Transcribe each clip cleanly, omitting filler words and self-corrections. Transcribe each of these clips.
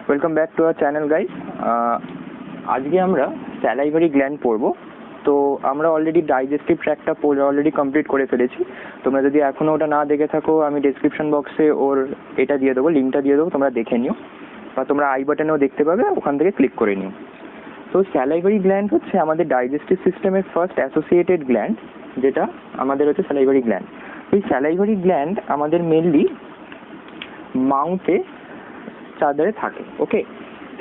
Welcome back to our channel guys. আজকে আমরা salivary gland পড়বো। তো আমরা অলরেডি ডাইজেস্টিভ ট্র্যাকটা অলরেডি কমপ্লিট করে ফেলেছি। তোমরা যদি এখনও ওটা না দেখে থাকো, আমি ডেসক্রিপশন বক্সে ওর এটা দিয়ে দেবো, লিঙ্কটা দিয়ে দেবো, তোমরা দেখে নিও, বা তোমরা আই বাটনেও দেখতে পাবে, ওখান থেকে ক্লিক করে নিও। তো স্যালাইভারি গ্ল্যান্ড হচ্ছে আমাদের ডাইজেস্টিভ সিস্টেমের ফার্স্ট অ্যাসোসিয়েটেড গ্ল্যান্ড, যেটা আমাদের হচ্ছে স্যালাইভারি গ্ল্যান্ড। এই স্যালাইভারি গ্ল্যান্ড আমাদের মেনলি মাউথে চারধারে থাকে। ওকে,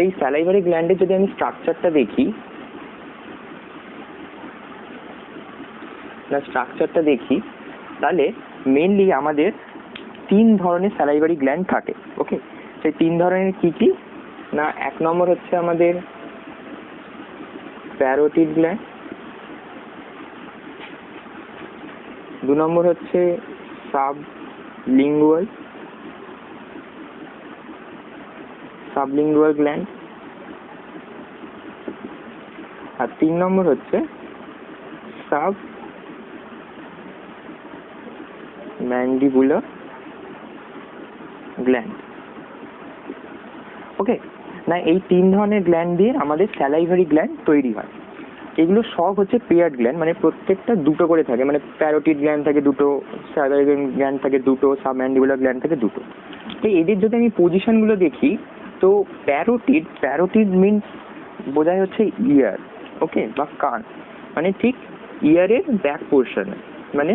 এই স্যালাইভারি গ্ল্যান্ডের যদি আমি স্ট্রাকচারটা দেখি তাহলে মেনলি আমাদের তিন ধরনের স্যালাইভারি গ্ল্যান্ড থাকে। ওকে, সেই তিন ধরনের কি কি না, এক নম্বর হচ্ছে আমাদের প্যারোটিড গ্ল্যান্ড, দু নম্বর হচ্ছে সাবলিঙ্গুয়াল গ্ল্যান্ড, আর তিন নম্বর হচ্ছে সাবম্যান্ডিবুলার গ্ল্যান্ড। ওকে, না এই তিন ধরনের গ্ল্যান্ড দিয়ে আমাদের স্যালাইভারি গ্ল্যান্ড তৈরি হয়। এগুলো সব হচ্ছে পেয়ার্ড গ্ল্যান্ড, মানে প্রত্যেকটা দুটো করে থাকে, মানে প্যারোটিড গ্ল্যান্ড থাকে দুটো, স্যালাইভারি গ্ল্যান্ড থাকে দুটো, সাবম্যান্ডিবুলার গ্ল্যান্ড থাকে দুটো। তো এদের যদি আমি পজিশনগুলো দেখি, তো প্যারোটিড মিনস বোঝায় হচ্ছে ইয়ার, ওকে, বা কান, মানে ঠিক ইয়ারের ব্যাক পোর্শনে, মানে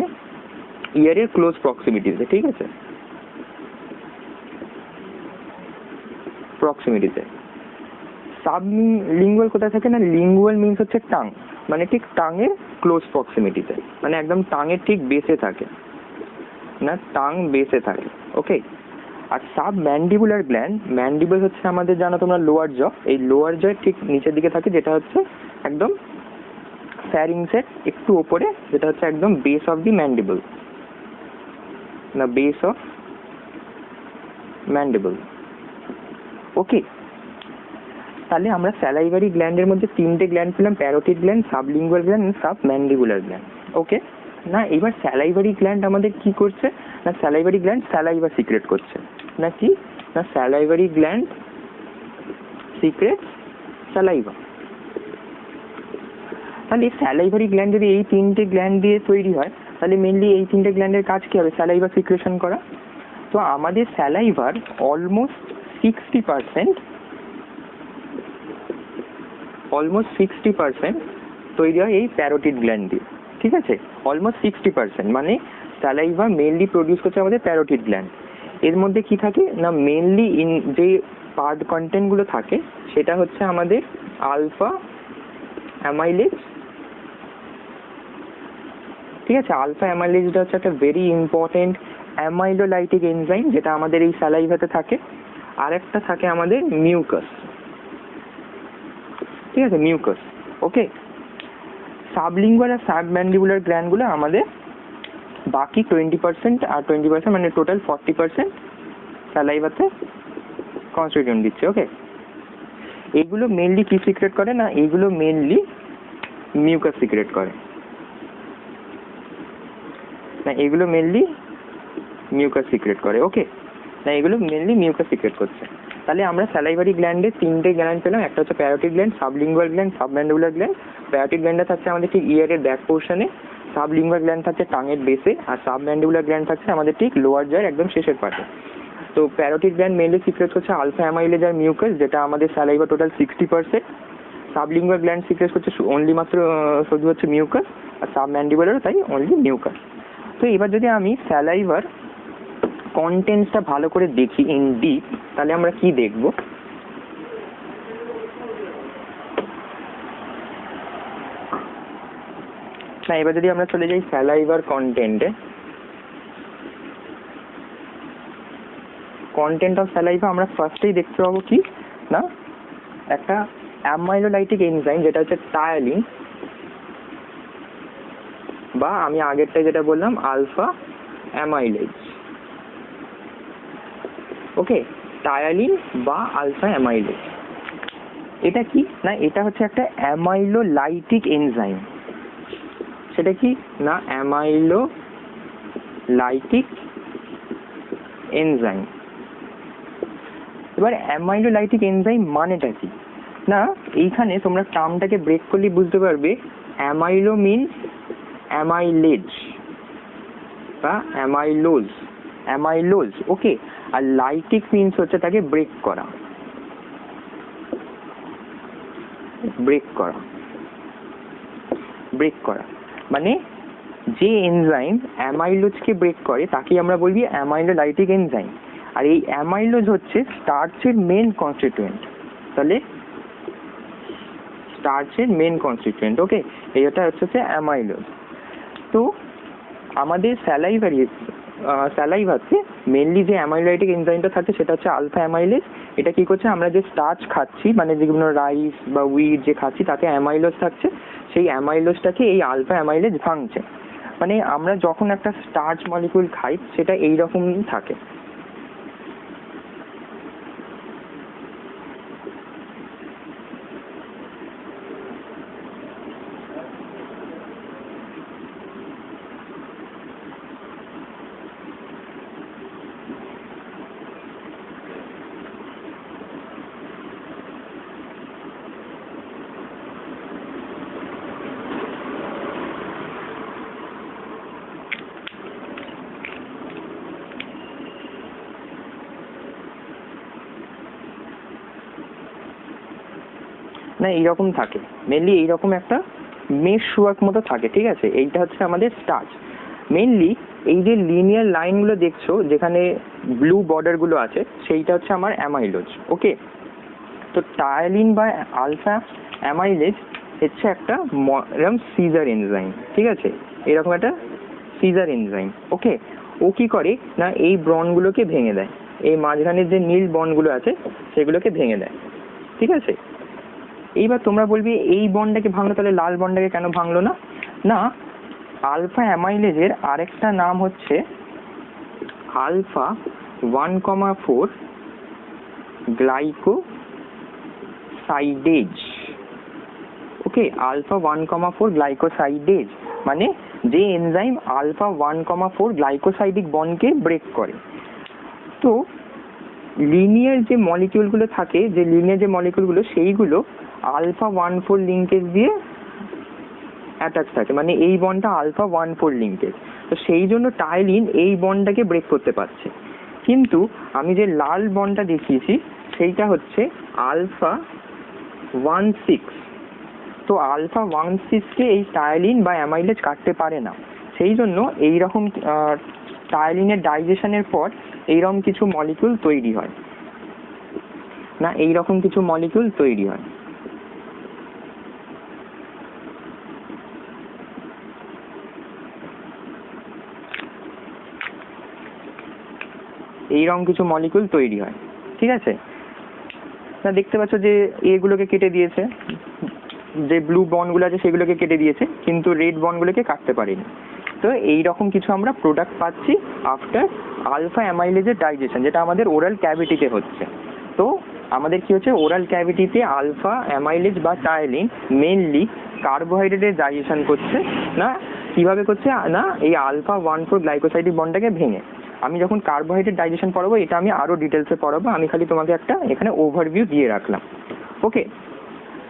ইয়ারের ক্লোজ প্রক্সিমিটিতে, ঠিক আছে, প্রক্সিমিটিতে। সাবলিঙ্গুয়াল কোথায় থাকে না, লিঙ্গুয়াল মিনস হচ্ছে টাং, মানে ঠিক টাঙের ক্লোজ প্রক্সিমিটিতে, মানে একদম টাঙের ঠিক বেসে থাকে, না টাং বেসে থাকে। ওকে, আর সাবম্যান্ডিবুলার গ্ল্যান্ড, ম্যান্ডিবল হচ্ছে আমাদের জানো তোমরা লোয়ার জ, এই লোয়ার জয়ের ঠিক নিচের দিকে থাকে, যেটা হচ্ছে একদম ফ্যারিংসের একটু ওপরে, যেটা হচ্ছে একদম বেস অফ দি ম্যান্ডিবল, না বেস অফ ম্যান্ডিবল। ওকে, তাহলে আমরা স্যালাইভারি গ্ল্যান্ডের মধ্যে তিনটে গ্ল্যান্ড পেলাম, parotid gland, sublingual gland, submandibular gland. Okay, না এবার স্যালাইভারি গ্ল্যান্ড আমাদের কি করছে না, স্যালাইভারি গ্ল্যান্ড স্যালাইভা সিক্রেট করছে, না কি না স্যালাইভারি গ্ল্যান্ড সিক্রেট স্যালাইভা। তাহলে স্যালাইভারি গ্ল্যান্ড যদি এই তিনটে গ্ল্যান্ড দিয়ে তৈরি হয়, তাহলে মেনলি এই তিনটে গ্ল্যান্ডের কাজ কি হবে, স্যালাইভা সিক্রেশন করা। তো আমাদের স্যালাইভার অলমোস্ট 60% তৈরি হয় এই প্যারোটিড গ্ল্যান্ড দিয়ে, ঠিক আছে, অলমোস্ট 60%, মানে স্যালাইভা মেনলি প্রডিউস করছে আমাদের প্যারোটিড গ্ল্যান্ড। এর মধ্যে কি থাকে না, মেনলি যে পার্ট কন্টেন্টগুলো থাকে সেটা হচ্ছে আমাদের আলফা অ্যামাইলেজ, ঠিক আছে। আলফা অ্যামাইলেজটা হচ্ছে একটা ভেরি ইম্পর্টেন্ট অ্যামাইলোলাইটিক এনজাইম, যেটা আমাদের এই স্যালাইভাতে থাকে। আর একটা থাকে আমাদের মিউকাস, ঠিক আছে, মিউকাস। ওকে, সাবলিঙ্গুয়াল আর সাবম্যান্ডিবুলার গ্ল্যান্ডগুলো আমাদের বাকি 20% আর 20%, মানে টোটাল 40% স্যালাইভাতে কনস্টিটিউয়েন্ট দিচ্ছে। ওকে, এগুলো মেনলি কি সিক্রেট করে না, এগুলো মেনলি মিউকাস সিক্রেট করে, না এগুলো মেনলি মিউকাস সিক্রেট করে। ওকে, না এগুলো মেনলি মিউকাস সিক্রেট করছে। তাহলে আমরা স্যালাইভারি গ্ল্যান্ডে তিনটে গ্ল্যান্ড পেলাম, একটা হচ্ছে parotid gland, sublingual gland, submandibular gland. Parotid গ্ল্যান্ডটা থাকছে আমাদের ঠিক ইয়ারের ব্যাক পোর্শনে, সাবলিঙ্গুয়াল গ্ল্যান্ড থাকছে টাঙের বেসে, আর সাবম্যান্ডিবুলার গ্ল্যান্ড থাকছে আমাদের ঠিক লোয়ার জয়ের একদম শেষের পাশে। তো প্যারোটিড গ্ল্যান্ড মেনলি সিক্রেট হচ্ছে আলফা অ্যামাইলেজ আর মিউকাস, যেটা আমাদের saliva total 60%। Sublingual gland secret হচ্ছে অনলি মাত্র শুধু হচ্ছে মিউকাস, আর সাবম্যান্ডিবুলারও তাই অনলি মিউকাস। তো এবার যদি আমি স্যালাইভার কন্টেন্টসটা ভালো করে দেখি ইন ডিপ, তাহলে আমরা কি দেখব না, এবার যদি আমরা চলে যাই স্যালাইভার কন্টেন্টে, কন্টেন্ট অফ স্যালাইভা আমরা ফার্স্টেই দেখতে পাবো কি না, একটা অ্যামাইলোলাইটিক এনজাইম, যেটা হচ্ছে টায়ালিন, বা আমি আগেরটাই যেটা বললাম আলফা অ্যামাইলেজ। ওকে, টায়ালিন বা আলফা অ্যামাইলেজ, এটা কি না, এটা হচ্ছে একটা অ্যামাইলোলাইটিক এনজাইম। সেটা কি না, অ্যামাইলোলাইটিক এনজাইম। এবার অ্যামাইলোলাইটিক এনজাইম মানেটা কি? না এইখানে তোমরা টার্মটাকে ব্রেক করলে বুঝতে পারবে, অ্যামাইলো মিনস অ্যামাইলেজ বা অ্যামাইলোজ, ওকে। আর লাইটিক মিনস হচ্ছে তাকে ব্রেক করা, মানে যে এনজাইম অ্যামাইলোজকে ব্রেক করে তাকে আমরা বলবি অ্যামাইলোলাইটিক এনজাইম। আর এই অ্যামাইলোজ হচ্ছে স্টার্চের মেন কনস্টিটিউয়েন্ট, তাহলে স্টার্চের মেন কনস্টিটিউয়েন্ট, ওকে। এইটা হচ্ছে অ্যামাইলোজ। তো আমাদের স্যালাইভাতে মেনলি যে অ্যামাইলোলাইটিক এনজাইমটা থাকে সেটা হচ্ছে আলফা অ্যামাইলেজ। এটা কি করছে, আমরা যে স্টার্চ খাচ্ছি মানে যেগুলো রাইস বা হুইট যে খাচ্ছি তাতে অ্যামাইলোজ থাকছে, সেই অ্যামাইলোজটাকে এই আলফা অ্যামাইলেজ ভাঙছে। মানে আমরা যখন একটা স্টার্চ মলিকিউল খাই সেটা এইরকম থাকে। না এইরকম থাকে, মেনলি এইরকম একটা মেশ ওয়ার্ক মতো থাকে, ঠিক আছে। এইটা হচ্ছে আমাদের স্টার্চ। মেনলি এই যে লিনিয়ার লাইনগুলো দেখছো যেখানে ব্লু বর্ডারগুলো আছে সেইটা হচ্ছে আমার অ্যামাইলোজ, ওকে। তো টায়ালিন বা আলফা অ্যামাইলেজ হচ্ছে একটা এরকম সিজার এনজাইম, ঠিক আছে, এরকম একটা সিজার এনজাইম, ওকে। ও কি করে না এই বন্ডগুলোকে ভেঙে দেয়, এই মাঝখানের যে নীল বন্ডগুলো আছে সেগুলোকে ভেঙে দেয়, ঠিক আছে। এইবার তোমরা বলবি এই বন্ডটাকে ভাঙলো তাহলে লাল বন্ডটাকে কেন ভাঙলো না? না, আলফা অ্যামাইলেজের আরেকটা নাম হচ্ছে আলফা 1,4 গ্লাইকোসাইডেজ, ওকে। আলফা 1,4 গ্লাইকোসাইডেজ মানে যে এনজাইম আলফা 1,4 গ্লাইকোসাইডিক বন্ডকে ব্রেক করে। তো লিনিয়ার যে মলিকিউলগুলো থাকে, যে লিনিয়ার যে মলিকিউলগুলো সেইগুলো আলফা 1,4 লিঙ্কেজ দিয়ে অ্যাটাচ থাকে, মানে এই বন্ডটা আলফা 1,4 লিঙ্কেজ। তো সেই জন্য টাইলিন এই বন্ডটাকে ব্রেক করতে পারছে। কিন্তু আমি যে লাল বন্ডটা দেখিয়েছি সেইটা হচ্ছে আলফা 1,6। তো আলফা 1,6কে এই টাইলিন বা অ্যামাইলেজ কাটতে পারে না, সেই জন্য এইরকম টাইলিনের ডাইজেশনের পর এইরকম কিছু মলিকিউল তৈরি হয়, না এইরকম কিছু মলিকিউল তৈরি হয়। এইরকম কিছু মলিকিউল তৈরি হয়, ঠিক আছে। না দেখতে পাচ্ছ যে এগুলোকে কেটে দিয়েছে, যে ব্লু বন্ডগুলো আছে সেগুলোকে কেটে দিয়েছে, কিন্তু রেড বন্ডগুলোকে কাটতে পারেনি। তো এইরকম কিছু আমরা প্রোডাক্ট পাচ্ছি আফটার আলফা অ্যামাইলেজের ডাইজেশন, যেটা আমাদের ওরাল ক্যাভিটিতে হচ্ছে। তো আমাদের কি হচ্ছে, ওরাল ক্যাভিটিতে আলফা অ্যামাইলেজ বা টায়ালিন মেনলি কার্বোহাইড্রেটের ডাইজেশন করছে। না কিভাবে করছে, না এই আলফা 1,4 গ্লাইকোসাইডিক বন্ডটাকে ভেঙে। আমি যখন কার্বোহাইড্রেট ডাইজেশন পড়াবো এটা আমি আরো ডিটেলসে পড়াবো, আমি খালি তোমাকে একটা এখানে ওভারভিউ দিয়ে রাখলাম, ওকে।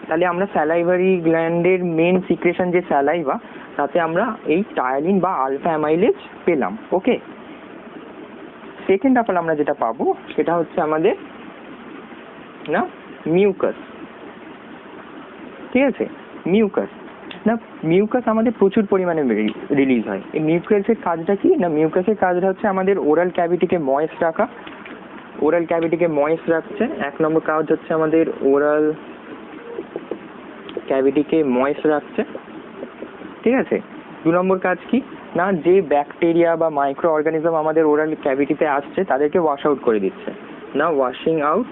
তাহলে আমরা স্যালাইভারি গ্ল্যান্ডের মেন সিক্রেশন যে স্যালাইভা, তাতে আমরা এই টায়ালিন বা আলফা অ্যামাইলেজ পেলাম, ওকে। সেকেন্ড অফ অল আমরা যেটা পাবো সেটা হচ্ছে আমাদের না মিউকাস, ঠিক আছে। মিউকাস, না মিউকাস আমাদের প্রচুর পরিমাণে রিলিজ হয়। এই মিউকাসের কাজটা কি, না মিউকাসের কাজটা হচ্ছে আমাদের ওরাল ক্যাভিটিকে ময়েস্ট রাখা, ওরাল ক্যাভিটিকে ময়েস্ট রাখছে। এক নম্বর কাজ হচ্ছে আমাদের ওরাল ক্যাভিটিকে ময়েস্ট রাখছে, ঠিক আছে। দু নম্বর কাজ কি, না যে ব্যাকটেরিয়া বা মাইক্রো অর্গানিজম আমাদের ওরাল ক্যাভিটিতে আসছে তাদেরকে ওয়াশ আউট করে দিচ্ছে, না ওয়াশিং আউট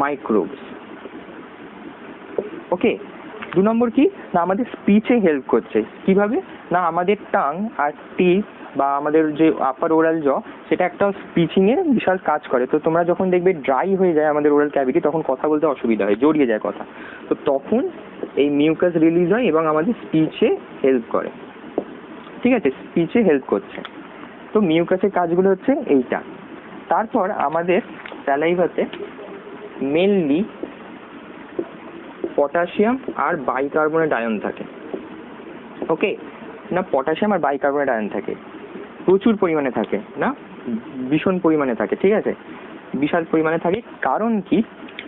মাইক্রোবস, ওকে। দু নম্বর কি, না আমাদের স্পিচে হেল্প করছে। কিভাবে, না আমাদের টাং আর টিথ বা আমাদের যে আপার ওরাল জ সেটা একটা স্পিচিংয়ের বিশাল কাজ করে। তো তোমরা যখন দেখবে ড্রাই হয়ে যায় আমাদের ওরাল ক্যাভিটি, তখন কথা বলতে অসুবিধা হয়, জড়িয়ে যায় কথা, তো তখন এই মিউকাস রিলিজ হয় এবং আমাদের স্পিচে হেল্প করে, ঠিক আছে, স্পিচে হেল্প করছে। তো মিউকাসের কাজগুলো হচ্ছে এইটা। তারপর আমাদের স্যালাইভাতে মেনলি পটাশিয়াম আর বাইকার্বনেট আয়ন থাকে। ওকে, না পটাশিয়াম আর বাইকার্বনেট আয়ন থাকে, প্রচুর পরিমাণে থাকে, না ভীষণ পরিমাণে থাকে, ঠিক আছে, বিশাল পরিমাণে থাকে। কারণ কি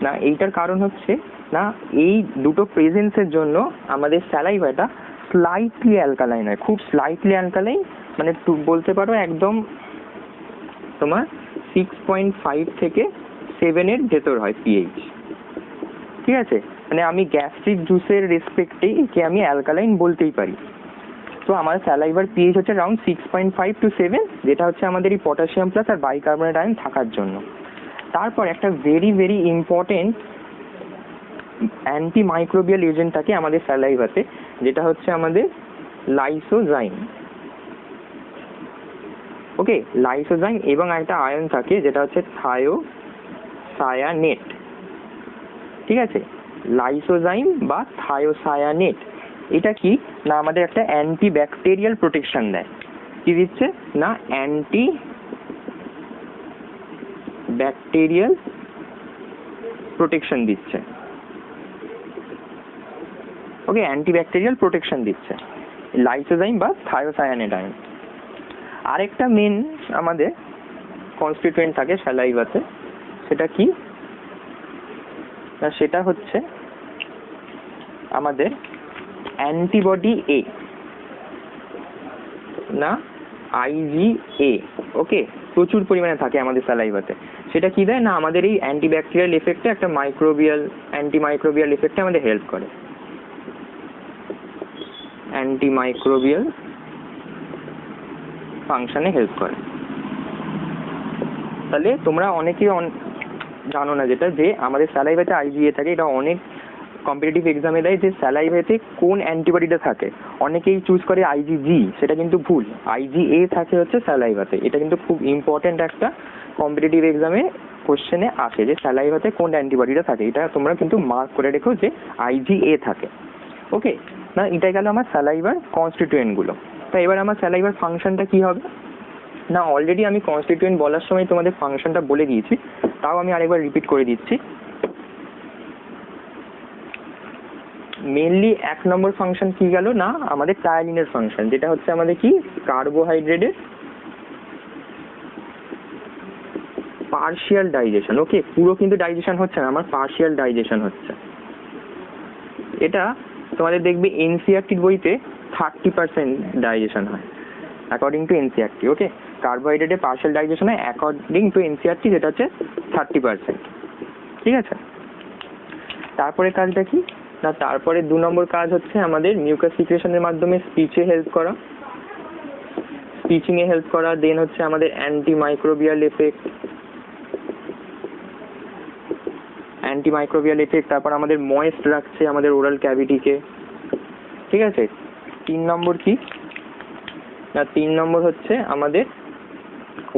না, এইটার কারণ হচ্ছে না এই দুটো প্রেজেন্সের জন্য আমাদের স্যালাইভাটা স্লাইটলি অ্যালকালাইন হয়, খুব স্লাইটলি অ্যালকালাইন, মানে বলতে পারো একদম তোমার 6.5 থেকে 7 ভেতর হয় পিএইচ, ঠিক আছে। মানে আমি গ্যাস্ট্রিক জুসের রেসপেক্টে একে আমি অ্যালকালাইন বলতেই পারি। তো আমার স্যালাইভার পিএইচ হচ্ছে অ্যারাউন্ড 6.5 to 7, যেটা হচ্ছে আমাদের এই পটাশিয়াম প্লাস আর বাইকার্বনেট আয়ন থাকার জন্য। তারপর একটা very very important anti microbial agent থাকে আমাদের স্যালাইভাতে, যেটা হচ্ছে আমাদের লাইসোজাইম। ওকে, লাইসোজাইম এবং একটা আয়ন থাকে যেটা হচ্ছে থায়োসায়ানেট, ঠিক আছে। লাইসোজাইম বা থায়োসায়ানেট এটা কি না আমাদের একটা অ্যান্টি ব্যাকটেরিয়াল প্রোটেকশন দেয়। কি দিচ্ছে না অ্যান্টি ব্যাকটেরিয়াল প্রোটেকশন দিচ্ছে। ওকে, অ্যান্টি ব্যাকটেরিয়াল প্রোটেকশন দিচ্ছে লাইসোজাইম বা থায়োসায়ানেট আয়ন। আরেকটা মেন আমাদের কনস্টিটিউয়েন্ট থাকে স্যালাইভাতে, সেটা কি না সেটা হচ্ছে আমাদের অ্যান্টিবডি এ, না IgA। ওকে, প্রচুর পরিমাণে থাকে আমাদের স্যালাইভাতে। সেটা কি দেয় না আমাদের এই অ্যান্টিব্যাকটেরিয়াল এফেক্টে একটা অ্যান্টিমাইক্রোবিয়াল এফেক্টে আমাদের হেল্প করে, অ্যান্টিমাইক্রোবিয়াল ফাংশনে হেল্প করে। তাহলে তোমরা অনেকেই জানো না যেটা, যে আমাদের স্যালাইভাতে IgA থাকে। এটা অনেক কম্পিটিটিভ এক্সামে দেয় যে স্যালাইভাতে কোন অ্যান্টিবডিটা থাকে, অনেকেই চুজ করে IgG, সেটা কিন্তু ভুল। IgA থাকে হচ্ছে স্যালাইভাতে। এটা কিন্তু খুব ইম্পর্টেন্ট একটা কম্পিটিটিভ এক্সামে কোশ্চেনে আসে যে স্যালাইভাতে কোন অ্যান্টিবডিটা থাকে, এটা তোমরা কিন্তু মার্ক করে রেখো যে IgA থাকে। ওকে, না এটা গেল আমার স্যালাইভার কনস্টিটিউয়েন্টগুলো। তো এবার আমার স্যালাইভার ফাংশনটা কি হবে না, অলরেডি আমি কনস্টিটিউয়েন্ট বলার সময় তোমাদের ফাংশনটা বলে দিয়েছি, তাও আমি আরেকবার রিপিট করে দিচ্ছি। মেনলি 1 নম্বর ফাংশন কি গেল না আমাদের টায়ালিনের ফাংশন, যেটা হচ্ছে আমাদের কি কার্বোহাইড্রেটের পার্শিয়াল ডাইজেশন। ওকে, পুরো কিন্তু ডাইজেশন হচ্ছে না, আমার পার্শিয়াল ডাইজেশন হচ্ছে। এটা তোমাদের দেখবে এনসিইআরটির বইতে 30% ডাইজেশন হয় অ্যাকর্ডিং টু এনসিইআরটি। ওকে, কার্বোহাইড্রেটের পার্শিয়াল ডাইজেশন হয় অ্যাকর্ডিং টু এনসিইআরটি, যেটা হচ্ছে 30%, ঠিক আছে। তারপরে কাজটা কি না, তারপরে 2 নম্বর কাজ হচ্ছে আমাদের মিউকাস সিক্রেশনের মাধ্যমে স্পিচে হেল্প করা, স্পিচিংয়ে হেল্প করা। দেন হচ্ছে আমাদের অ্যান্টিমাইক্রোবিয়াল এফেক্ট, তারপর আমাদের ময়েস্ট রাখছে আমাদের ওরাল ক্যাভিটিকে, ঠিক আছে। 3 নম্বর কি না, 3 নম্বর হচ্ছে আমাদের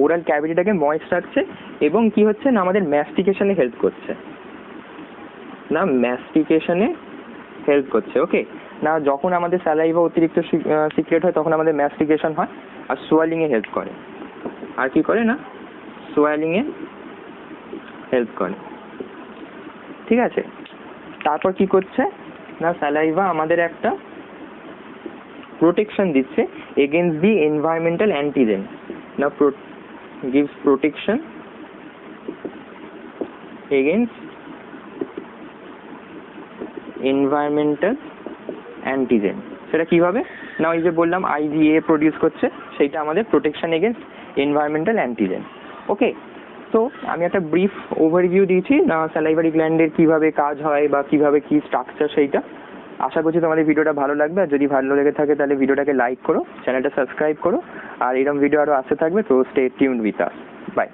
ওরাল ক্যাভিটিটাকে ময়েস্ট রাখছে এবং কি হচ্ছে না আমাদের ম্যাস্টিকেশনে হেল্প করছে, না ম্যাস্টিকেশনে হেল্প করছে। ওকে, না যখন আমাদের স্যালাইভা অতিরিক্ত সিক্রেট হয় তখন আমাদের ম্যাস্টিকেশন হয়, আর সোয়ালিংয়ে হেল্প করে। আর কি করে না সোয়ালিংয়ে হেল্প করে, ঠিক আছে। তারপর কি করছে না স্যালাইভা আমাদের একটা প্রোটেকশন দিচ্ছে এগেইনস্ট দি এনভায়রনমেন্টাল অ্যান্টিজেন, না gives protection against environmental antigen। সেটা কিভাবে না ওই যে বললাম IgA প্রডিউস করছে, সেইটা আমাদের প্রোটেকশন এগেইনস্ট এনভায়রনমেন্টাল অ্যান্টিজেন। ওকে, তো আমি একটা ব্রিফ ওভারভিউ দিয়েছি না স্যালাইভারি গ্ল্যান্ডের কিভাবে কাজ হয় বা কিভাবে কি স্ট্রাকচার সেইটা। আশা করছি তোমাদের ভিডিওটা ভালো লাগবে, আর যদি ভালো লেগে থাকে তাহলে ভিডিওটাকে লাইক করো, চ্যানেলটা সাবস্ক্রাইব করো, আর এরকম ভিডিও আরও আসতে থাকবে। তো stay tuned with us, by.